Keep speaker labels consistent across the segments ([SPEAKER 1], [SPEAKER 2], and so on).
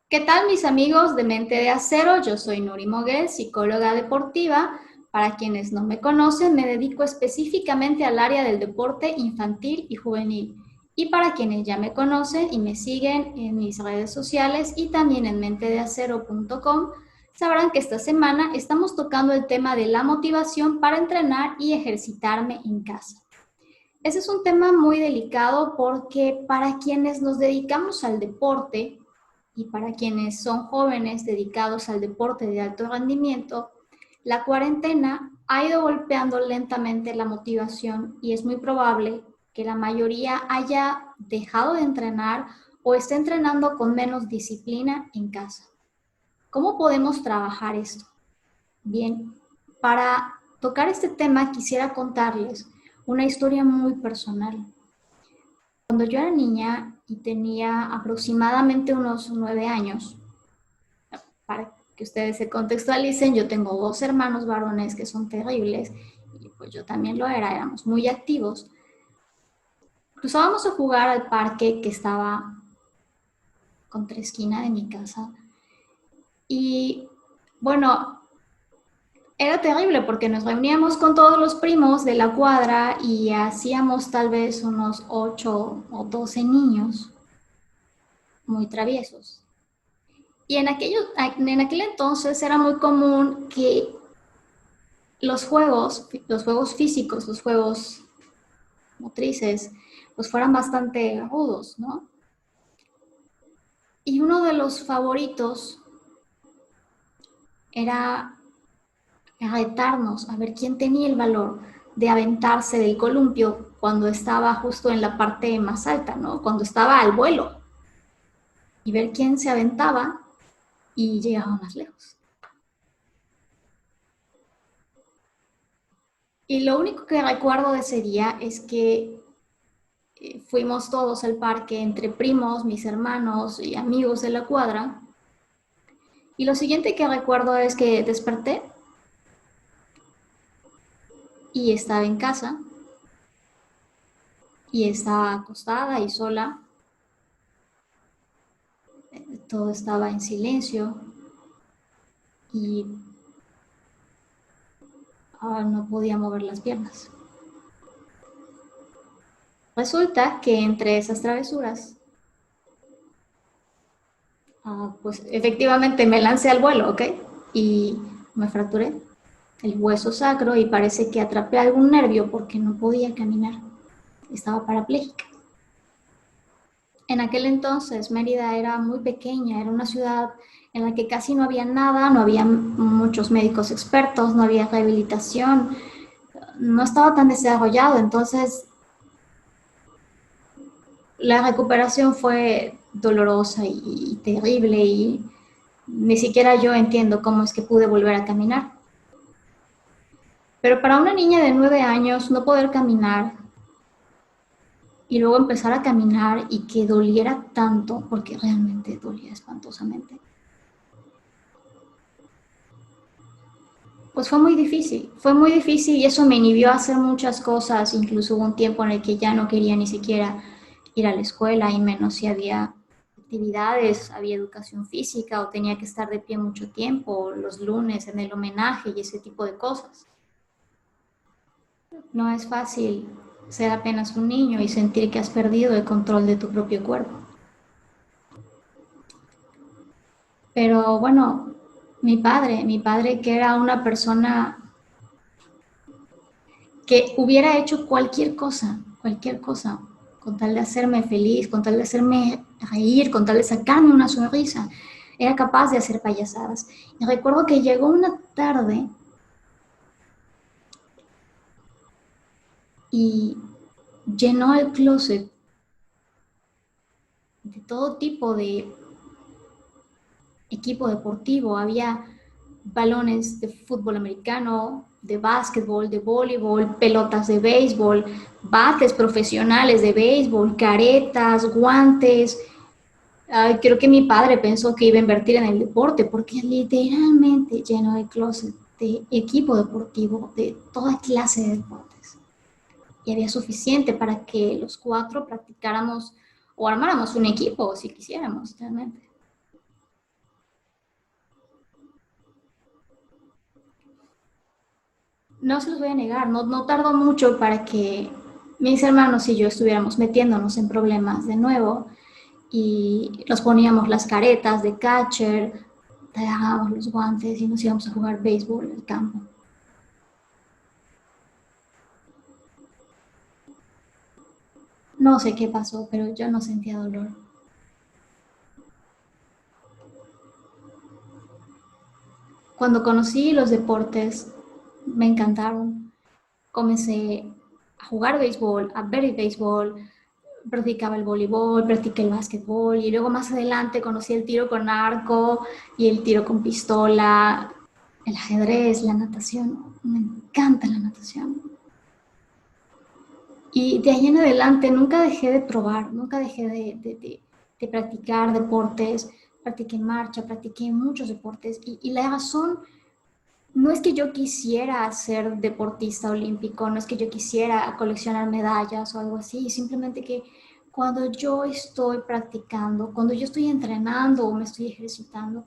[SPEAKER 1] ¿Qué tal mis amigos de Mente de Acero? Yo soy Nuri Moguel, psicóloga deportiva. Para quienes no me conocen, me dedico específicamente al área del deporte infantil y juvenil. Y para quienes ya me conocen y me siguen en mis redes sociales y también en mentedeacero.com, sabrán que esta semana estamos tocando el tema de la motivación para entrenar y ejercitarme en casa. Ese es un tema muy delicado porque para quienes nos dedicamos al deporte y para quienes son jóvenes dedicados al deporte de alto rendimiento, la cuarentena ha ido golpeando lentamente la motivación y es muy probable que la mayoría haya dejado de entrenar o esté entrenando con menos disciplina en casa. ¿Cómo podemos trabajar esto? Bien, para tocar este tema quisiera contarles una historia muy personal. Cuando yo era niña y tenía aproximadamente unos 9 años, para que ustedes se contextualicen, yo tengo dos hermanos varones que son terribles y pues yo también lo era, éramos muy activos. Cruzábamos a jugar al parque que estaba contra esquina de mi casa y bueno, era terrible porque nos reuníamos con todos los primos de la cuadra y hacíamos tal vez unos 8 o 12 niños muy traviesos. Y en aquel entonces era muy común que los juegos físicos, los juegos motrices, pues fueran bastante rudos, ¿no? Y uno de los favoritos era retarnos a ver quién tenía el valor de aventarse del columpio cuando estaba justo en la parte más alta, ¿no? Cuando estaba al vuelo y ver quién se aventaba y llegaba más lejos. Y lo único que recuerdo de ese día es que fuimos todos al parque entre primos, mis hermanos y amigos de la cuadra. Y lo siguiente que recuerdo es que desperté y estaba en casa y estaba acostada y sola. Todo estaba en silencio y no podía mover las piernas. Resulta que entre esas travesuras, pues efectivamente me lancé al vuelo, ¿ok? Y me fracturé el hueso sacro y parece que atrapé algún nervio porque no podía caminar. Estaba parapléjica. En aquel entonces Mérida era muy pequeña, era una ciudad en la que casi no había nada, no había muchos médicos expertos, no había rehabilitación, no estaba tan desarrollado, entonces la recuperación fue dolorosa y terrible y ni siquiera yo entiendo cómo es que pude volver a caminar. Pero para una niña de 9 años no poder caminar y luego empezar a caminar y que doliera tanto, porque realmente dolía espantosamente, pues fue muy difícil y eso me inhibió a hacer muchas cosas, incluso hubo un tiempo en el que ya no quería ni siquiera ir a la escuela y menos si había actividades, había educación física o tenía que estar de pie mucho tiempo, los lunes en el homenaje y ese tipo de cosas. No es fácil ser apenas un niño y sentir que has perdido el control de tu propio cuerpo. Pero bueno, mi padre que era una persona que hubiera hecho cualquier cosa, con tal de hacerme feliz, con tal de hacerme reír, con tal de sacarme una sonrisa. Era capaz de hacer payasadas. Y recuerdo que llegó una tarde y llenó el closet de todo tipo de equipo deportivo. Había balones de fútbol americano, de básquetbol, de voleibol, pelotas de béisbol, bates profesionales de béisbol, caretas, guantes. Creo que mi padre pensó que iba a invertir en el deporte porque literalmente llenó el closet de equipo deportivo, de toda clase de deportes. Y había suficiente para que los cuatro practicáramos o armáramos un equipo si quisiéramos realmente. no se los voy a negar, no tardó mucho para que mis hermanos y yo estuviéramos metiéndonos en problemas de nuevo y nos poníamos las caretas de catcher, dejábamos los guantes y nos íbamos a jugar béisbol en el campo. No sé qué pasó, pero yo no sentía dolor. Cuando conocí los deportes, me encantaron. Comencé a jugar béisbol, a ver el béisbol, practicaba el voleibol, practiqué el básquetbol y luego más adelante conocí el tiro con arco y el tiro con pistola, el ajedrez, la natación. Me encanta la natación. Y de ahí en adelante nunca dejé de probar, nunca dejé de practicar deportes. Practiqué marcha, practiqué muchos deportes y la razón no es que yo quisiera ser deportista olímpico, no es que yo quisiera coleccionar medallas o algo así, simplemente que cuando yo estoy practicando, cuando yo estoy entrenando o me estoy ejercitando,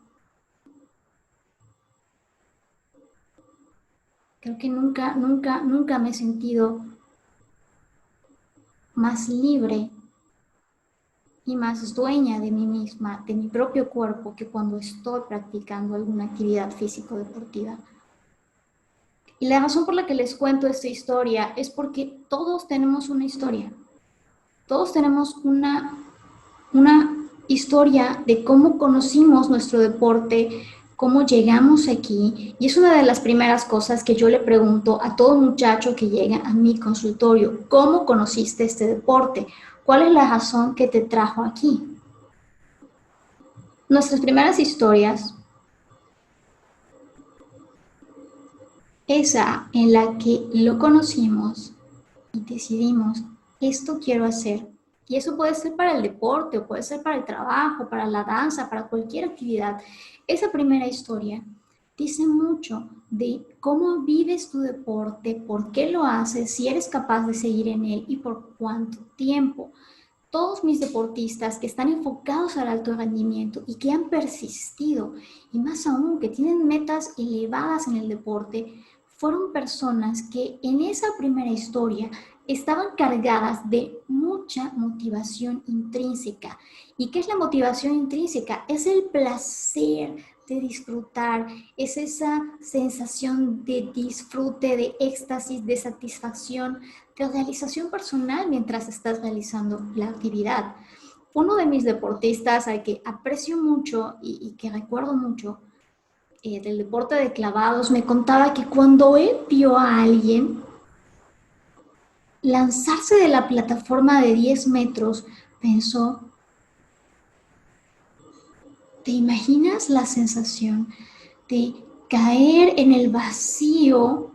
[SPEAKER 1] creo que nunca me he sentido más libre y más dueña de mí misma, de mi propio cuerpo, que cuando estoy practicando alguna actividad físico-deportiva. Y la razón por la que les cuento esta historia es porque todos tenemos una historia. Todos tenemos una historia de cómo conocimos nuestro deporte, cómo llegamos aquí. Y es una de las primeras cosas que yo le pregunto a todo muchacho que llega a mi consultorio. ¿Cómo conociste este deporte? ¿Cuál es la razón que te trajo aquí? Nuestras primeras historias, esa en la que lo conocimos y decidimos, esto quiero hacer. Y eso puede ser para el deporte, o puede ser para el trabajo, para la danza, para cualquier actividad. Esa primera historia dice mucho de cómo vives tu deporte, por qué lo haces, si eres capaz de seguir en él y por cuánto tiempo. Todos mis deportistas que están enfocados al alto rendimiento y que han persistido, y más aún que tienen metas elevadas en el deporte, fueron personas que en esa primera historia estaban cargadas de mucha motivación intrínseca. ¿Y qué es la motivación intrínseca? Es el placer de disfrutar, es esa sensación de disfrute, de éxtasis, de satisfacción, de realización personal mientras estás realizando la actividad. Uno de mis deportistas al que aprecio mucho y que recuerdo mucho del deporte de clavados me contaba que cuando él vio a alguien lanzarse de la plataforma de 10 metros, pensó, ¿te imaginas la sensación de caer en el vacío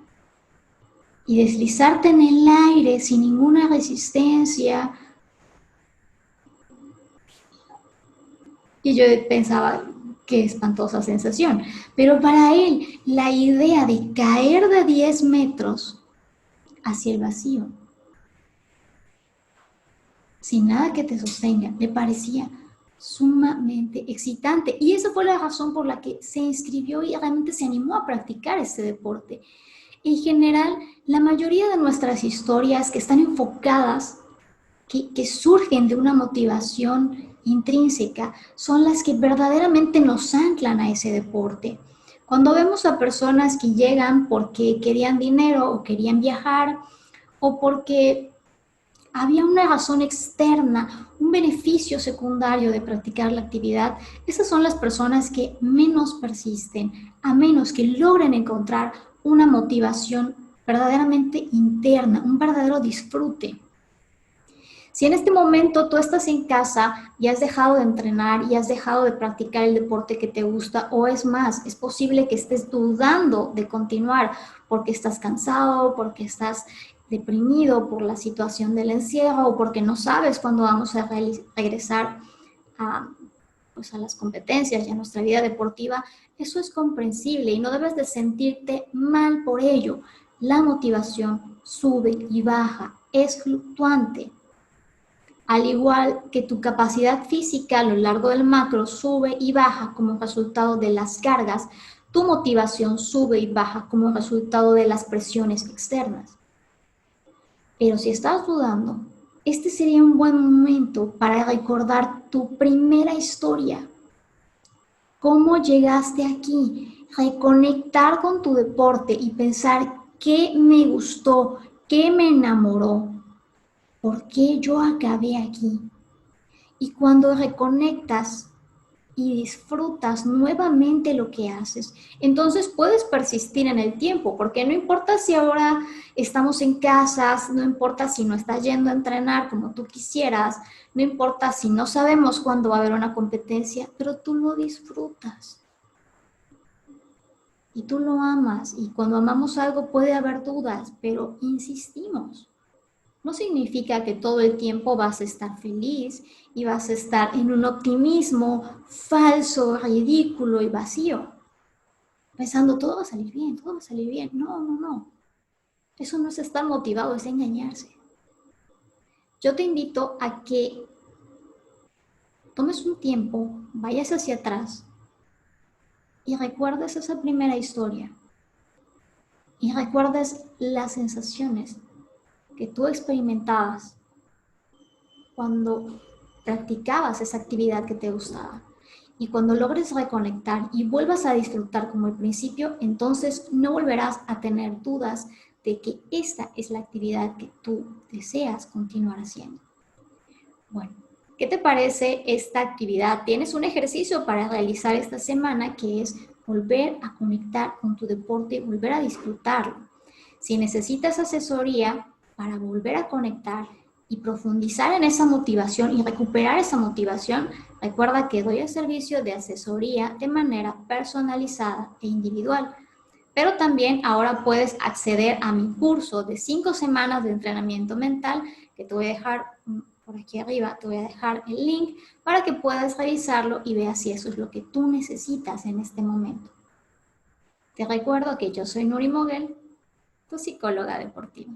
[SPEAKER 1] y deslizarte en el aire sin ninguna resistencia? Y yo pensaba, qué espantosa sensación. Pero para él, la idea de caer de 10 metros hacia el vacío, sin nada que te sostenga, le parecía sumamente excitante. Y esa fue la razón por la que se inscribió y realmente se animó a practicar este deporte. En general, la mayoría de nuestras historias que están enfocadas, que surgen de una motivación intrínseca, son las que verdaderamente nos anclan a ese deporte. Cuando vemos a personas que llegan porque querían dinero o querían viajar o porque había una razón externa, un beneficio secundario de practicar la actividad, esas son las personas que menos persisten, a menos que logren encontrar una motivación verdaderamente interna, un verdadero disfrute. Si en este momento tú estás en casa y has dejado de entrenar y has dejado de practicar el deporte que te gusta, o es más, es posible que estés dudando de continuar porque estás cansado, porque estás deprimido por la situación del encierro o porque no sabes cuándo vamos a regresar a, pues a las competencias y a nuestra vida deportiva, eso es comprensible y no debes de sentirte mal por ello. La motivación sube y baja, es fluctuante. Al igual que tu capacidad física a lo largo del macro sube y baja como resultado de las cargas, tu motivación sube y baja como resultado de las presiones externas. Pero si estás dudando, este sería un buen momento para recordar tu primera historia. ¿Cómo llegaste aquí? Reconectar con tu deporte y pensar qué me gustó, qué me enamoró, por qué yo acabé aquí. Y cuando reconectas y disfrutas nuevamente lo que haces, entonces puedes persistir en el tiempo, porque no importa si ahora estamos en casas, no importa si no estás yendo a entrenar como tú quisieras, no importa si no sabemos cuándo va a haber una competencia, pero tú lo disfrutas. Y tú lo amas, y cuando amamos algo puede haber dudas, pero insistimos. No significa que todo el tiempo vas a estar feliz y vas a estar en un optimismo falso, ridículo y vacío, pensando todo va a salir bien, todo va a salir bien. No, no, no. Eso no es estar motivado, es engañarse. Yo te invito a que tomes un tiempo, vayas hacia atrás y recuerdes esa primera historia y recuerdes las sensaciones que tú experimentabas cuando practicabas esa actividad que te gustaba. Y cuando logres reconectar y vuelvas a disfrutar como al principio, entonces no volverás a tener dudas de que esta es la actividad que tú deseas continuar haciendo. Bueno, ¿qué te parece esta actividad? Tienes un ejercicio para realizar esta semana que es volver a conectar con tu deporte, volver a disfrutarlo. Si necesitas asesoría para volver a conectar y profundizar en esa motivación y recuperar esa motivación, recuerda que doy el servicio de asesoría de manera personalizada e individual. Pero también ahora puedes acceder a mi curso de 5 semanas de entrenamiento mental, que te voy a dejar por aquí arriba, te voy a dejar el link para que puedas revisarlo y veas si eso es lo que tú necesitas en este momento. Te recuerdo que yo soy Nuri Moguel, tu psicóloga deportiva.